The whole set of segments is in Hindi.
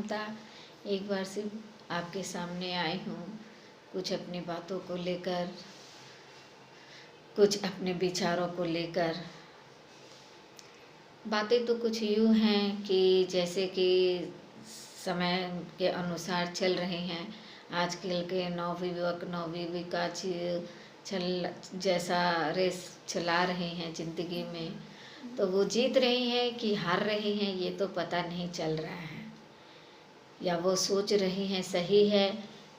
ममता। एक बार सिर्फ आपके सामने आई हूँ कुछ अपनी बातों को लेकर, कुछ अपने विचारों को लेकर। बातें तो कुछ यूँ हैं कि जैसे कि समय के अनुसार चल रही हैं। आजकल के नवयुवक नवयुविका चल जैसा रेस चला रहे हैं ज़िंदगी में, तो वो जीत रही हैं कि हार रही हैं ये तो पता नहीं चल रहा है। या वो सोच रही हैं सही है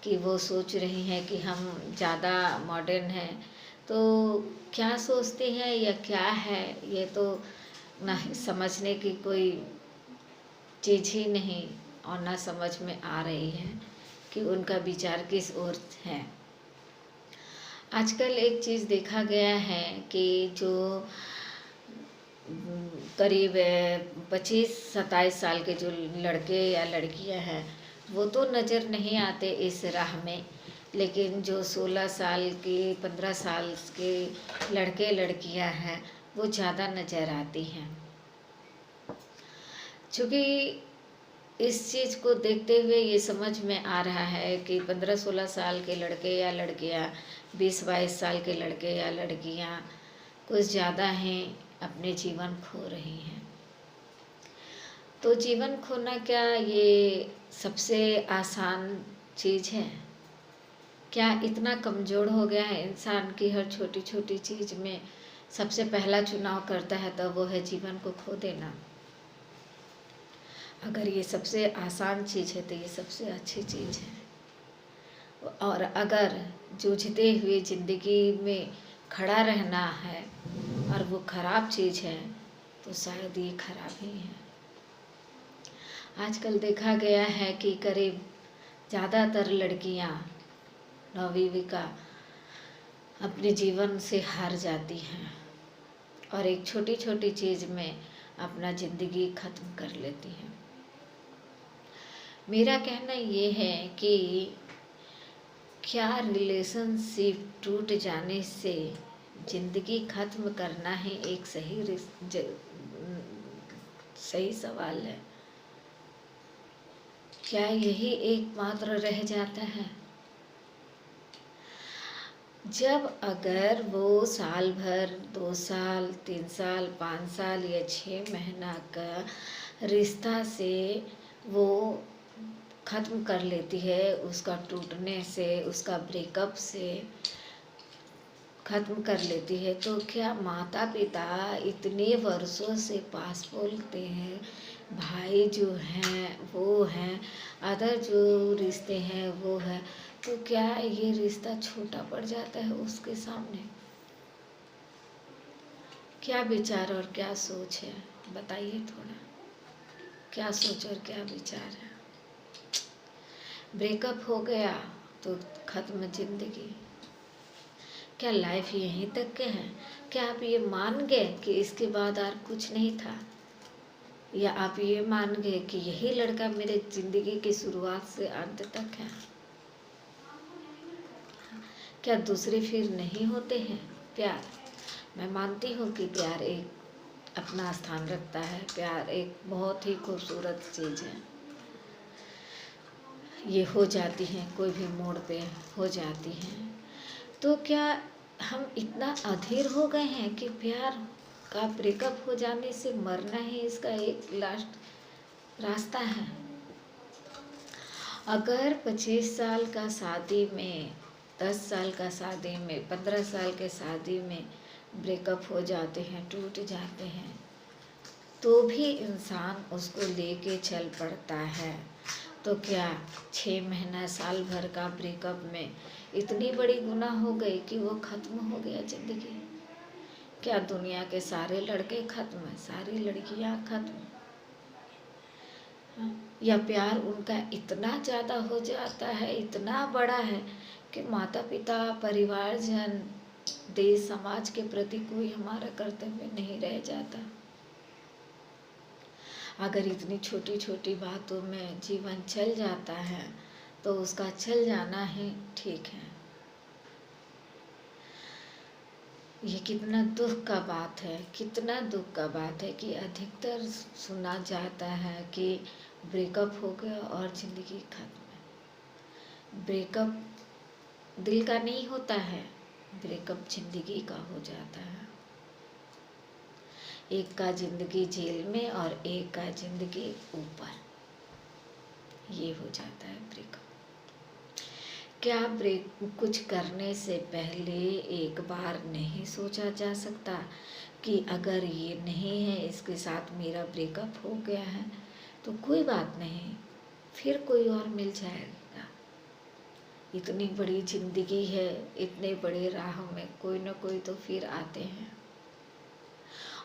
कि वो सोच रही हैं कि हम ज़्यादा मॉडर्न हैं। तो क्या सोचती हैं या क्या है ये तो ना समझने की कोई चीज़ ही नहीं, और ना समझ में आ रही है कि उनका विचार किस ओर है। आजकल एक चीज़ देखा गया है कि जो करीब 25-27 साल के जो लड़के या लड़कियां हैं वो तो नज़र नहीं आते इस राह में, लेकिन जो 16 साल के 15 साल के लड़के लड़कियां हैं वो ज़्यादा नज़र आती हैं। चूँकि इस चीज़ को देखते हुए ये समझ में आ रहा है कि 15-16 साल के लड़के या लड़कियां, 20-22 साल के लड़के या लड़कियां कुछ ज़्यादा हैं, अपने जीवन खो रही हैं। तो जीवन खोना क्या ये सबसे आसान चीज़ है? क्या इतना कमज़ोर हो गया है इंसान की हर छोटी छोटी चीज़ में सबसे पहला चुनाव करता है तो वो है जीवन को खो देना? अगर ये सबसे आसान चीज़ है तो ये सबसे अच्छी चीज़ है। और अगर जूझते हुए ज़िंदगी में खड़ा रहना है और वो ख़राब चीज़ है तो शायद ये खराब ही है। आजकल देखा गया है कि करीब ज़्यादातर लड़कियां नवयुविका अपने जीवन से हार जाती हैं और एक छोटी छोटी चीज़ में अपना ज़िंदगी ख़त्म कर लेती हैं। मेरा कहना ये है कि क्या रिलेशनशिप टूट जाने से ज़िंदगी ख़त्म करना ही एक सही सवाल है? क्या यही एकमात्र रह जाता है? जब अगर वो साल भर, 2 साल, 3 साल, 5 साल या 6 महीना का रिश्ता से वो ख़त्म कर लेती है, उसका टूटने से, उसका ब्रेकअप से ख़त्म कर लेती है, तो क्या माता पिता इतने वर्षों से पास बोलते हैं, भाई जो हैं वो हैं, अदर जो रिश्ते हैं वो है, तो क्या ये रिश्ता छोटा पड़ जाता है उसके सामने? क्या विचार और क्या सोच है बताइए थोड़ा, क्या सोच और क्या विचार है? ब्रेकअप हो गया तो ख़त्म ज़िंदगी। क्या लाइफ यहीं तक के है? क्या आप ये मान गए कि इसके बाद और कुछ नहीं था, या आप ये मान गए कि यही लड़का मेरे ज़िंदगी की शुरुआत से अंत तक है? क्या दूसरे फिर नहीं होते हैं? प्यार, मैं मानती हूँ कि प्यार एक अपना स्थान रखता है, प्यार एक बहुत ही खूबसूरत चीज़ है। ये हो जाती हैं, कोई भी मोड़ पे हो जाती हैं। तो क्या हम इतना अधीर हो गए हैं कि प्यार का ब्रेकअप हो जाने से मरना ही इसका एक लास्ट रास्ता है? अगर 25 साल का शादी में, 10 साल का शादी में, 15 साल के शादी में ब्रेकअप हो जाते हैं, टूट जाते हैं, तो भी इंसान उसको लेके चल पड़ता है, तो क्या 6 महीना साल भर का ब्रेकअप में इतनी बड़ी गुनाह हो गई कि वो ख़त्म हो गया ज़िंदगी? क्या दुनिया के सारे लड़के ख़त्म हैं, सारी लड़कियां ख़त्म? या प्यार उनका इतना ज़्यादा हो जाता है, इतना बड़ा है कि माता पिता, परिवारजन, देश समाज के प्रति कोई हमारा कर्तव्य नहीं रह जाता? अगर इतनी छोटी छोटी बातों में जीवन चल जाता है तो उसका चल जाना ही ठीक है। ये कितना दुख का बात है, कितना दुख का बात है कि अधिकतर सुना जाता है कि ब्रेकअप हो गया और ज़िंदगी खत्म। ब्रेकअप दिल का नहीं होता है, ब्रेकअप ज़िंदगी का हो जाता है। एक का ज़िंदगी जेल में और एक का ज़िंदगी ऊपर, ये हो जाता है ब्रेकअप। क्या ब्रेक कुछ करने से पहले एक बार नहीं सोचा जा सकता कि अगर ये नहीं है, इसके साथ मेरा ब्रेकअप हो गया है तो कोई बात नहीं, फिर कोई और मिल जाएगा। इतनी बड़ी ज़िंदगी है, इतने बड़े राह में कोई ना कोई तो फिर आते हैं,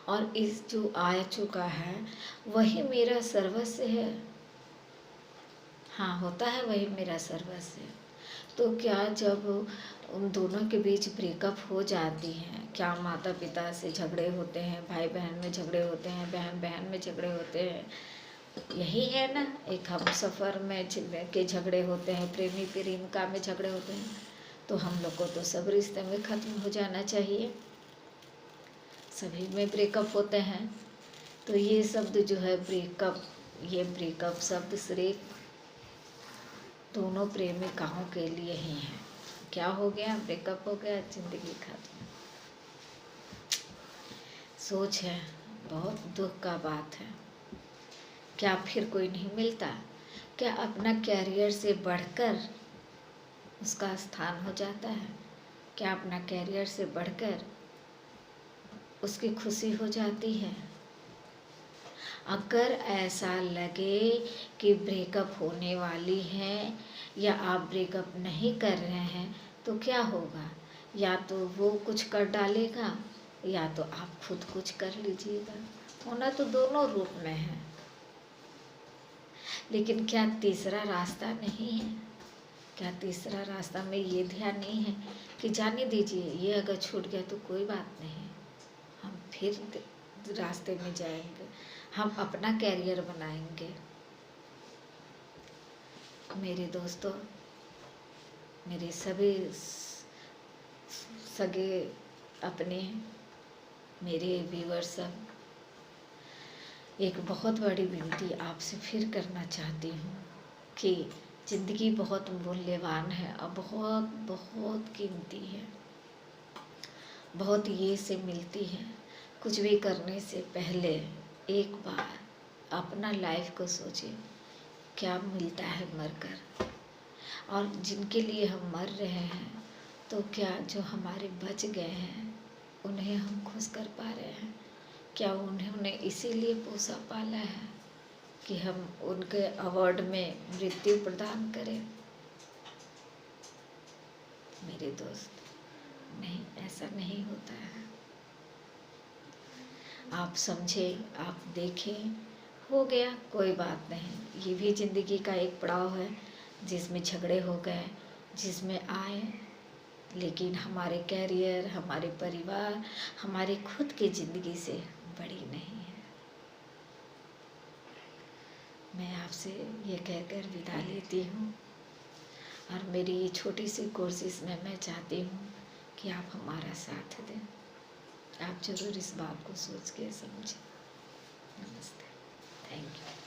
और इस जो आ चुका है वही मेरा सर्वस्व है। हाँ, होता है वही मेरा सर्वस्व है। तो क्या जब उन दोनों के बीच ब्रेकअप हो जाती है, क्या माता पिता से झगड़े होते हैं, भाई बहन में झगड़े होते हैं, बहन बहन में झगड़े होते हैं, यही है ना। एक हम सफ़र में के झगड़े होते हैं, प्रेमी प्रेमिका में झगड़े होते हैं, तो हम लोग को तो सब रिश्ते में ख़त्म हो जाना चाहिए, सभी में ब्रेकअप होते हैं। तो ये शब्द जो है ब्रेकअप, ये ब्रेकअप शब्द सिर्फ दोनों प्रेमिकाओं के लिए ही है। क्या हो गया, ब्रेकअप हो गया, ज़िंदगी खत्म। सोच है, बहुत दुख का बात है। क्या फिर कोई नहीं मिलता? क्या अपना कैरियर से बढ़कर उसका स्थान हो जाता है? क्या अपना कैरियर से बढ़कर उसकी खुशी हो जाती है? अगर ऐसा लगे कि ब्रेकअप होने वाली है या आप ब्रेकअप नहीं कर रहे हैं, तो क्या होगा? या तो वो कुछ कर डालेगा या तो आप खुद कुछ कर लीजिएगा। होना तो दोनों रूप में है, लेकिन क्या तीसरा रास्ता नहीं है? क्या तीसरा रास्ता में ये ध्यान नहीं है कि जाने दीजिए, ये अगर छूट गया तो कोई बात नहीं, हम फिर रास्ते में जाएंगे, हम अपना कैरियर बनाएंगे। मेरे दोस्तों, मेरे सभी सगे अपने, मेरे व्यूअर्स सब, एक बहुत बड़ी विनती आपसे फिर करना चाहती हूँ कि ज़िंदगी बहुत मूल्यवान है और बहुत बहुत कीमती है, बहुत ये से मिलती है। कुछ भी करने से पहले एक बार अपना लाइफ को सोचें, क्या मिलता है मरकर, और जिनके लिए हम मर रहे हैं तो क्या जो हमारे बच गए हैं उन्हें हम खुश कर पा रहे हैं? क्या उन्होंने इसीलिए पोसा पाला है कि हम उनके अवार्ड में मृत्यु प्रदान करें? मेरे दोस्त, नहीं, ऐसा नहीं होता है। आप समझें, आप देखें, हो गया कोई बात नहीं, ये भी ज़िंदगी का एक पड़ाव है जिसमें झगड़े हो गए, जिसमें आए, लेकिन हमारे कैरियर, हमारे परिवार, हमारे खुद की ज़िंदगी से बड़ी नहीं है। मैं आपसे ये कहकर विदा लेती हूँ, और मेरी ये छोटी सी कोशिश में मैं चाहती हूँ कि आप हमारा साथ दें। आप ज़रूर इस बात को सोच के समझें। नमस्ते, थैंक यू।